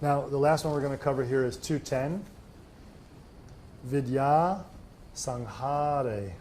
Now, the last one we're going to cover here is 210. Vidya Sanghare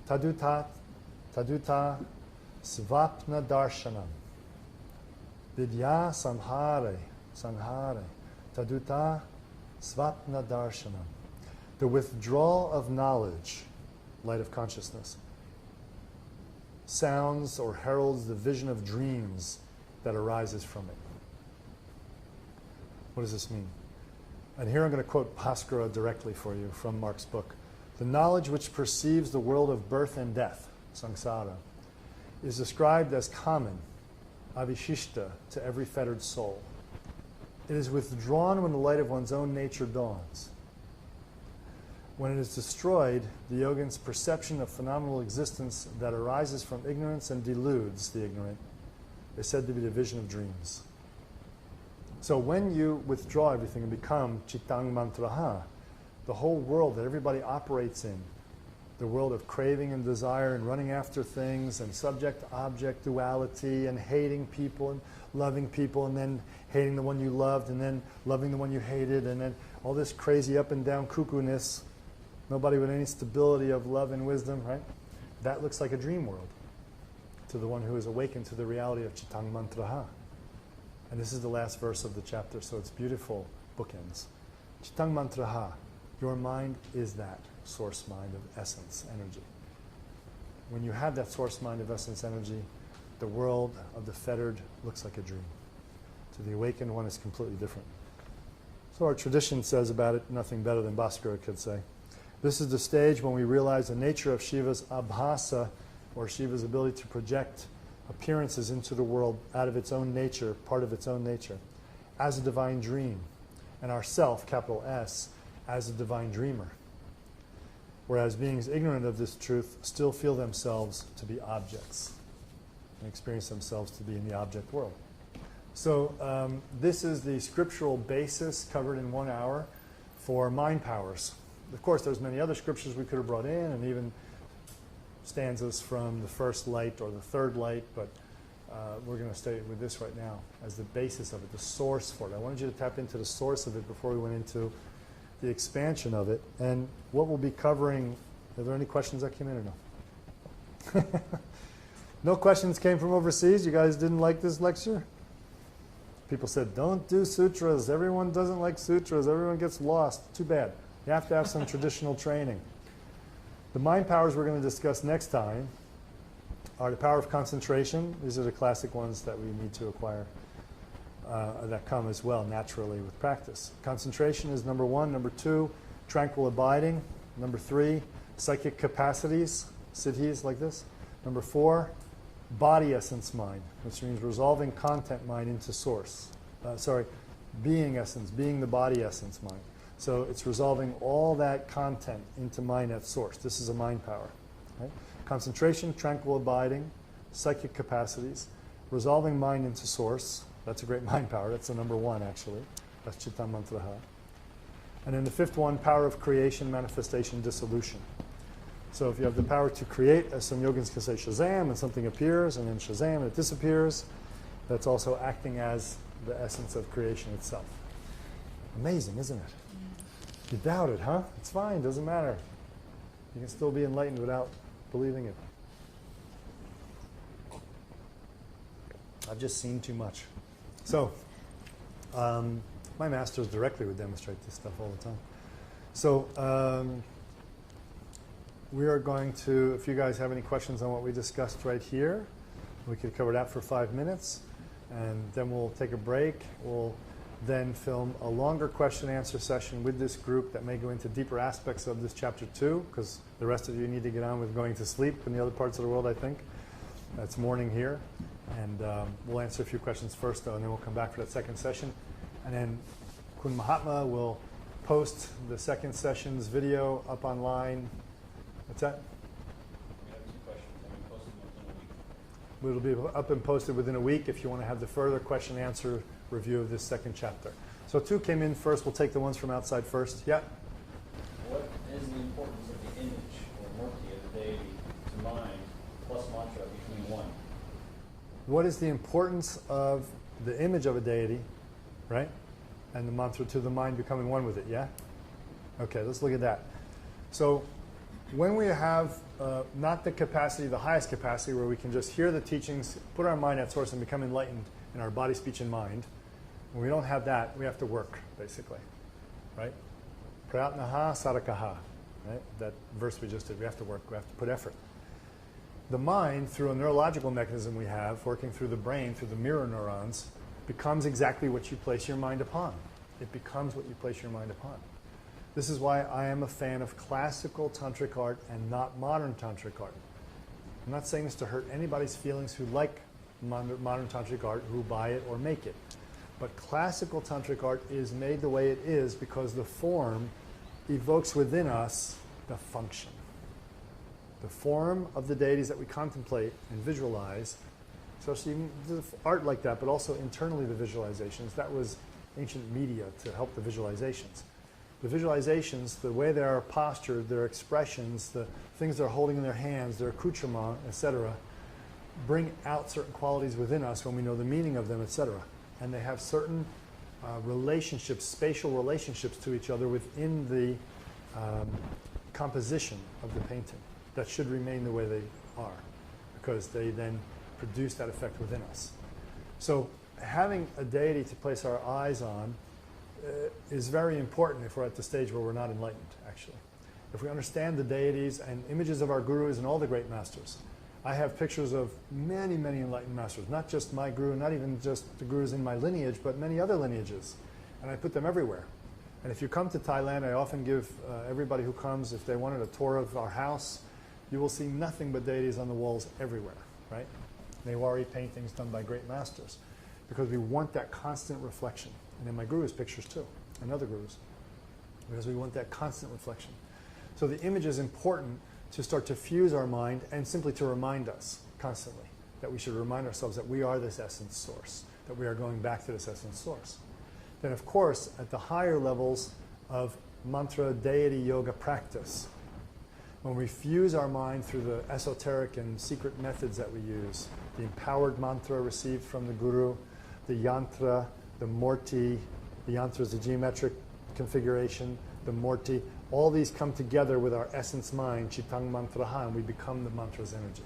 Taduta Svapna Darshanam. Vidya Sanghare Taduta Svapna Darshanam. The withdrawal of knowledge, light of consciousness, sounds or heralds the vision of dreams that arises from it. What does this mean? And here I'm going to quote Bhaskara directly for you from Mark's book. The knowledge which perceives the world of birth and death, samsara, is described as common, avishishta, to every fettered soul. It is withdrawn when the light of one's own nature dawns. When it is destroyed, the yogin's perception of phenomenal existence that arises from ignorance and deludes the ignorant is said to be the vision of dreams. So when you withdraw everything and become Chittang Mantraha, the whole world that everybody operates in, the world of craving and desire and running after things and subject-object duality and hating people and loving people and then hating the one you loved and then loving the one you hated and then all this crazy up and down cuckoo-ness, nobody with any stability of love and wisdom, right? That looks like a dream world to the one who is awakened to the reality of Chittang Mantraha. And this is the last verse of the chapter, so it's beautiful bookends. Chittang Mantraha, your mind is that source mind of essence, energy. When you have that source mind of essence, energy, the world of the fettered looks like a dream. To the awakened one is completely different. So our tradition says about it nothing better than Bhaskara could say. This is the stage when we realize the nature of Shiva's abhasa, or Shiva's ability to project appearances into the world out of its own nature, part of its own nature, as a divine dream, and ourself, capital S, as a divine dreamer. Whereas beings ignorant of this truth still feel themselves to be objects and experience themselves to be in the object world. So this is the scriptural basis covered in 1 hour for mind powers. Of course, there's many other scriptures we could have brought in, and even stanzas from the first light or the third light, but we're going to stay with this right now as the basis of it, the source for it. I wanted you to tap into the source of it before we went into the expansion of it. And what we'll be covering, are there any questions that came in or no? No questions came from overseas? You guys didn't like this lecture? People said, don't do sutras. Everyone doesn't like sutras. Everyone gets lost. Too bad. You have to have some traditional training. The mind powers we're going to discuss next time are the power of concentration. These are the classic ones that we need to acquire that come as well naturally with practice. Concentration is number 1. Number 2, tranquil abiding. Number 3, psychic capacities, siddhis like this. Number 4, body essence mind, which means resolving content mind into source. Being essence, being the body essence mind. So it's resolving all that content into mind at source. This is a mind power. Right? Concentration, tranquil abiding, psychic capacities, resolving mind into source. That's a great mind power. That's the number 1, actually. That's Chittang Mantraha. And then the 5th one, power of creation, manifestation, dissolution. So if you have the power to create, as some yogins can say Shazam, and something appears, and then Shazam, and it disappears, that's also acting as the essence of creation itself. Amazing, isn't it? You doubt it, huh? It's fine, doesn't matter. You can still be enlightened without believing it. I've just seen too much. So, my masters directly would demonstrate this stuff all the time. So, we are going to, if you guys have any questions on what we discussed right here, we could cover that for 5 minutes, and then we'll take a break. We'll then film a longer question and answer session with this group that may go into deeper aspects of this chapter 2, because the rest of you need to get on with going to sleep in the other parts of the world, I think. It's morning here. And we'll answer a few questions first, though, and then we'll come back for that second session. And then Kun Mahatma will post the second session's video up online. What's that? We have 2 questions. I'll be posting them within a week. It'll be up and posted within a week if you want to have the further question and answer review of this second chapter. So 2 came in first. We'll take the ones from outside first. Yeah? What is the importance of the image or murti of the deity to mind plus mantra between 1? What is the importance of the image of a deity, right? and the mantra to the mind becoming one with it, yeah? Okay, let's look at that. So when we have not the capacity, the highest capacity, where we can just hear the teachings, put our mind at source and become enlightened in our body, speech, and mind, when we don't have that, we have to work, basically, right? Prayatnaha sarakaha, right? That verse we just did, we have to work, we have to put effort. The mind, through a neurological mechanism we have, working through the brain, through the mirror neurons, becomes exactly what you place your mind upon. It becomes what you place your mind upon. This is why I am a fan of classical tantric art and not modern tantric art. I'm not saying this to hurt anybody's feelings who like modern tantric art, who buy it or make it. But classical tantric art is made the way it is because the form evokes within us the function. The form of the deities that we contemplate and visualize, especially the art like that, but also internally the visualizations. That was ancient media to help the visualizations. The visualizations, the way they are postured, their expressions, the things they're holding in their hands, their accoutrement, etc., bring out certain qualities within us when we know the meaning of them, etc. And they have certain relationships, spatial relationships to each other within the composition of the painting that should remain the way they are, because they then produce that effect within us. So having a deity to place our eyes on is very important if we're at the stage where we're not enlightened, actually. If we understand the deities and images of our gurus and all the great masters. I have pictures of many, many enlightened masters, not just my guru, not even just the gurus in my lineage, but many other lineages. And I put them everywhere. And if you come to Thailand, I often give everybody who comes, if they wanted a tour of our house, you will see nothing but deities on the walls everywhere, right? Newari paintings done by great masters, because we want that constant reflection. And in my guru's pictures too, and other gurus, because we want that constant reflection. So the image is important to start to fuse our mind and simply to remind us constantly that we should remind ourselves that we are this essence source, that we are going back to this essence source. Then of course, at the higher levels of mantra deity yoga practice, when we fuse our mind through the esoteric and secret methods that we use, the empowered mantra received from the guru, the yantra, the morti, the yantra is the geometric configuration, the morti, all these come together with our essence mind, Chittang Mantraha, and we become the mantra's energy.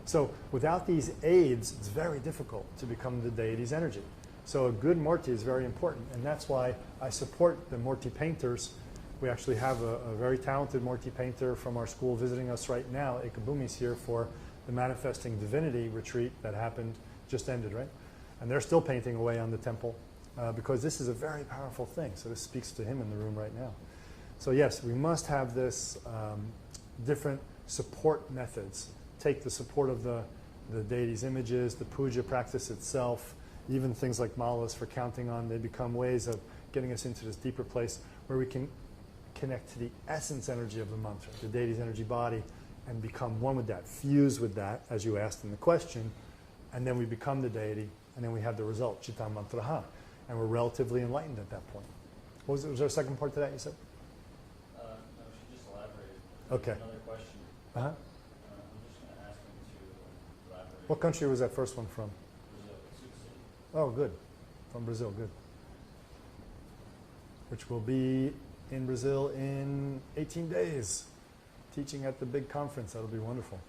So without these aids, it's very difficult to become the deity's energy. So a good morti is very important, and that's why I support the morti painters. We actually have a very talented morti painter from our school visiting us right now. Ekabumi's here for the Manifesting Divinity retreat that happened, just ended, right? And they're still painting away on the temple because this is a very powerful thing. So this speaks to him in the room right now. So yes, we must have this different support methods. Take the support of the deity's images, the puja practice itself, even things like malas for counting on. They become ways of getting us into this deeper place where we can connect to the essence energy of the mantra, the deity's energy body, and become one with that, fuse with that, as you asked in the question, and then we become the deity, and then we have the result, Chittang Mantraha, and we're relatively enlightened at that point. Was there a second part to that you said? No, she just elaborated. Okay. Another question. Uh-huh. I'm just going to ask him to elaborate. What country was that first one from? Brazil, Sioux City. Oh, good. From Brazil, good. Which will be in Brazil in 18 days, teaching at the big conference. That'll be wonderful.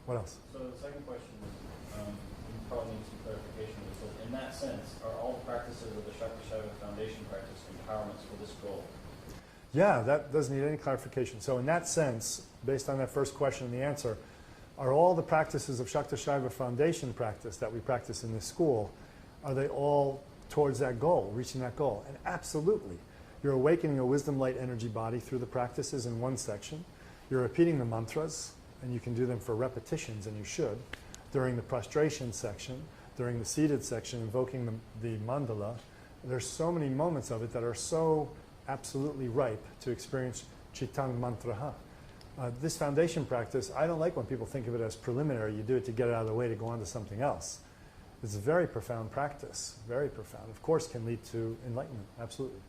What else? So the second question is, you probably need some clarification. It says, in that sense, are all the practices of the Shakti Shaiva Foundation practice empowerments for this goal? Yeah, that doesn't need any clarification. So in that sense, based on that first question and the answer, are all the practices of Shakti Shaiva Foundation practice that we practice in this school, are they all towards that goal, reaching that goal? And absolutely. You're awakening a wisdom light energy body through the practices in one section. You're repeating the mantras, and you can do them for repetitions, and you should, during the prostration section, during the seated section, invoking the mandala. There's so many moments of it that are so absolutely ripe to experience Chittang Mantraha. This foundation practice, I don't like when people think of it as preliminary. You do it to get it out of the way to go on to something else. It's a very profound practice, very profound. Of course, can lead to enlightenment, absolutely.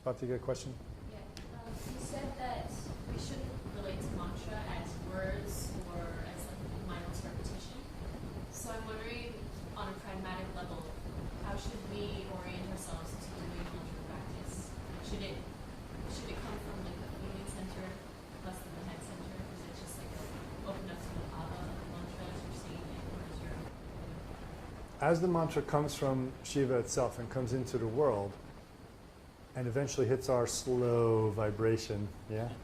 About to get a question? Yeah. You said that we shouldn't relate to mantra as words or as like mindless repetition. So I'm wondering, on a pragmatic level, how should we as the mantra comes from Shiva itself and comes into the world and eventually hits our slow vibration,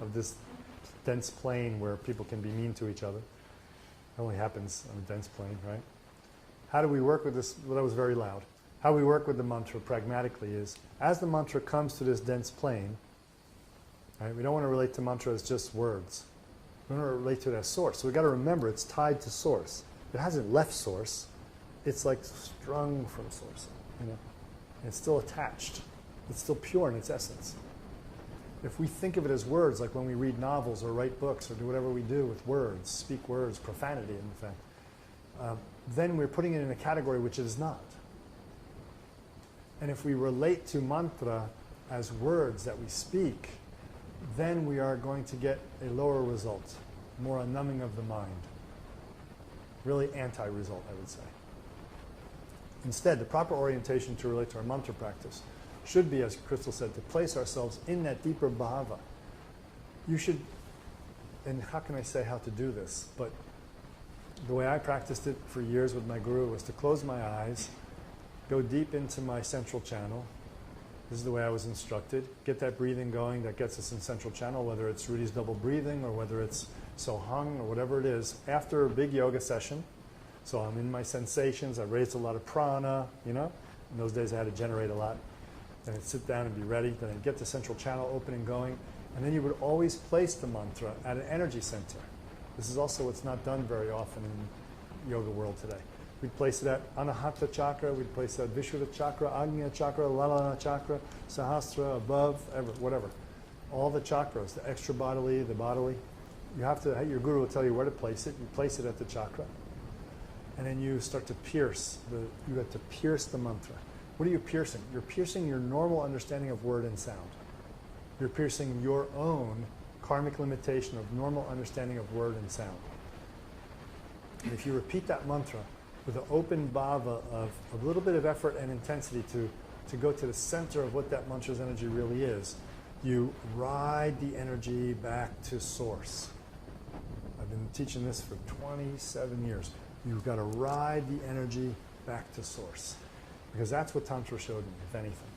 of this dense plane where people can be mean to each other. It only happens on a dense plane, right? How do we work with this? Well, that was very loud. How we work with the mantra pragmatically is, as the mantra comes to this dense plane, right, we don't want to relate to mantra as just words. We want to relate to it as source. So we've got to remember it's tied to source. It hasn't left source. It's like strung from source, And it's still attached. It's still pure in its essence. If we think of it as words, like when we read novels or write books or do whatever we do with words, speak words, profanity in fact, then we're putting it in a category which it is not. And if we relate to mantra as words that we speak, then we are going to get a lower result, more a numbing of the mind. Really anti-result, I would say. Instead, the proper orientation to relate to our mantra practice should be, as Crystal said, to place ourselves in that deeper bhava. You should, and how can I say how to do this, but the way I practiced it for years with my guru was to close my eyes, go deep into my central channel. This is the way I was instructed. Get that breathing going that gets us in central channel, whether it's Rudy's double breathing or whether it's Sohang or whatever it is, after a big yoga session. So I'm in my sensations. I raised a lot of prana, In those days I had to generate a lot. Then I'd sit down and be ready. Then I'd get the central channel open and going. And then you would always place the mantra at an energy center. This is also what's not done very often in yoga world today. We'd place it at Anahata chakra, we'd place it at Vishuddha chakra, Agnya chakra, Lalana chakra, Sahasrara, above, whatever. All the chakras, the extra bodily, the bodily. You have to, your guru will tell you where to place it. You place it at the chakra. And then you start to pierce, you have to pierce the mantra. What are you piercing? You're piercing your normal understanding of word and sound. You're piercing your own karmic limitation of normal understanding of word and sound. And if you repeat that mantra with an open bhava of a little bit of effort and intensity to go to the center of what that mantra's energy really is, you ride the energy back to source. I've been teaching this for 27 years. You've got to ride the energy back to source. Because that's what Tantra showed me, if anything.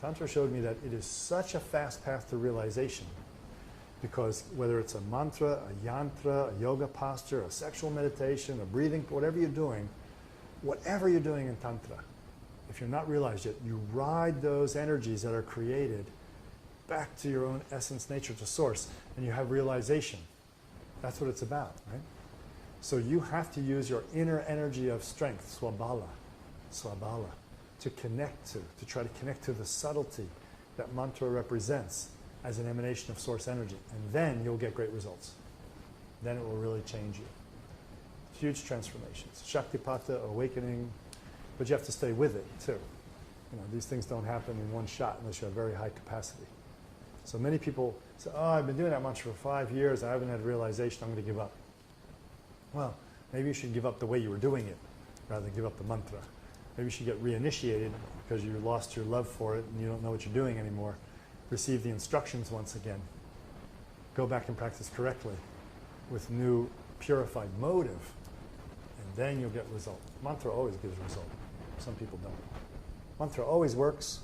Tantra showed me that it is such a fast path to realization. Because whether it's a mantra, a yantra, a yoga posture, a sexual meditation, a breathing, whatever you're doing in Tantra, if you're not realized yet, you ride those energies that are created back to your own essence, nature, to source, and you have realization. That's what it's about, right? So you have to use your inner energy of strength, swabala, to connect to try to connect to the subtlety that mantra represents as an emanation of source energy. And then you'll get great results. Then it will really change you. Huge transformations. Shaktipata, awakening, but you have to stay with it too. These things don't happen in one shot unless you have very high capacity. So many people say, I've been doing that mantra for 5 years, I haven't had realization, I'm going to give up. Well, maybe you should give up the way you were doing it rather than give up the mantra. Maybe you should get reinitiated because you lost your love for it and you don't know what you're doing anymore. Receive the instructions once again. Go back and practice correctly with new purified motive, and then you'll get result. Mantra always gives result. Some people don't. Mantra always works.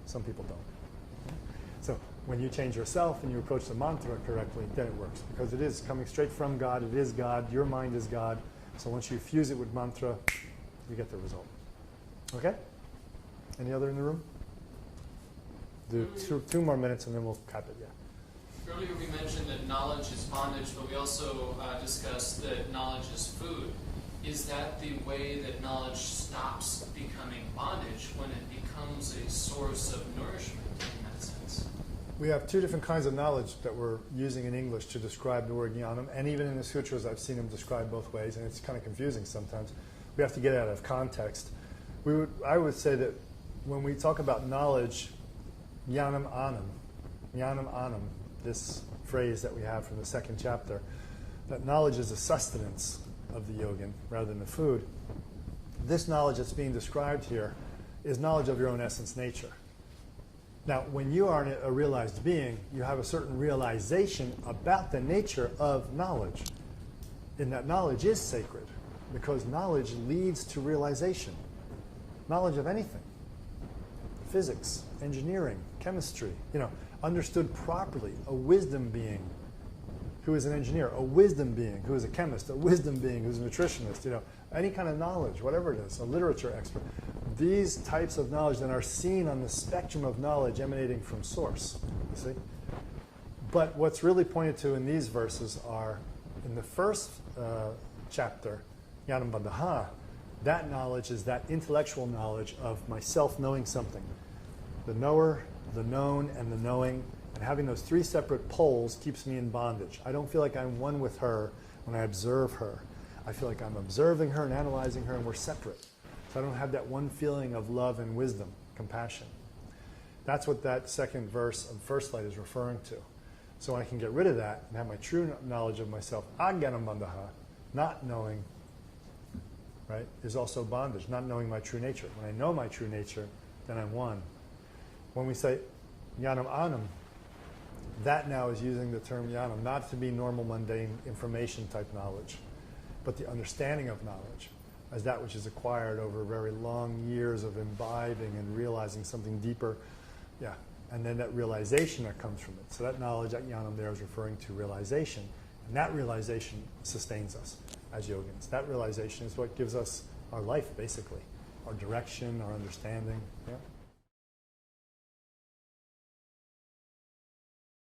Some people don't. So when you change yourself and you approach the mantra correctly, then it works. Because it is coming straight from God. It is God. Your mind is God. So once you fuse it with mantra, you get the result. Okay? Any other in the room? Do two more minutes and then we'll cap it, yeah. Earlier we mentioned that knowledge is bondage, but we also discussed that knowledge is food. Is that the way that knowledge stops becoming bondage when it becomes a source of nourishment in that sense? We have two different kinds of knowledge that we're using in English to describe the word jnanam, and even in the sutras I've seen them described both ways, and it's kind of confusing sometimes. We have to get it out of context. I would say that when we talk about knowledge, jnanam anam, this phrase that we have from the second chapter, that knowledge is a sustenance of the yogin rather than the food. This knowledge that's being described here is knowledge of your own essence nature. Now, when you are a realized being, you have a certain realization about the nature of knowledge, and that knowledge is sacred. because knowledge leads to realization. Knowledge of anything. Physics, engineering, chemistry, understood properly. A wisdom being who is an engineer, a wisdom being who is a chemist, a wisdom being who's a nutritionist, any kind of knowledge, whatever it is, a literature expert. These types of knowledge then are seen on the spectrum of knowledge emanating from source, you see? But what's really pointed to in these verses are, in the first chapter, Jnanam Bandha, that knowledge is that intellectual knowledge of myself knowing something. The knower, the known, and the knowing. And having those three separate poles keeps me in bondage. I don't feel like I'm one with her when I observe her. I feel like I'm observing her and analyzing her, and we're separate. So I don't have that one feeling of love and wisdom, compassion. That's what that second verse of First Light is referring to. So when I can get rid of that and have my true knowledge of myself, Ajnanam Bandha, not knowing, right, is also bondage, not knowing my true nature. When I know my true nature, then I'm one. When we say Jnanam Anam, that now is using the term jnanam, not to be normal, mundane, information type knowledge, but the understanding of knowledge as that which is acquired over very long years of imbibing and realizing something deeper. Yeah, and then that realization that comes from it. So that knowledge, that jnanam there is referring to realization, and that realization sustains us as yogins. That realization is what gives us our life, basically, our direction, our understanding. Yeah.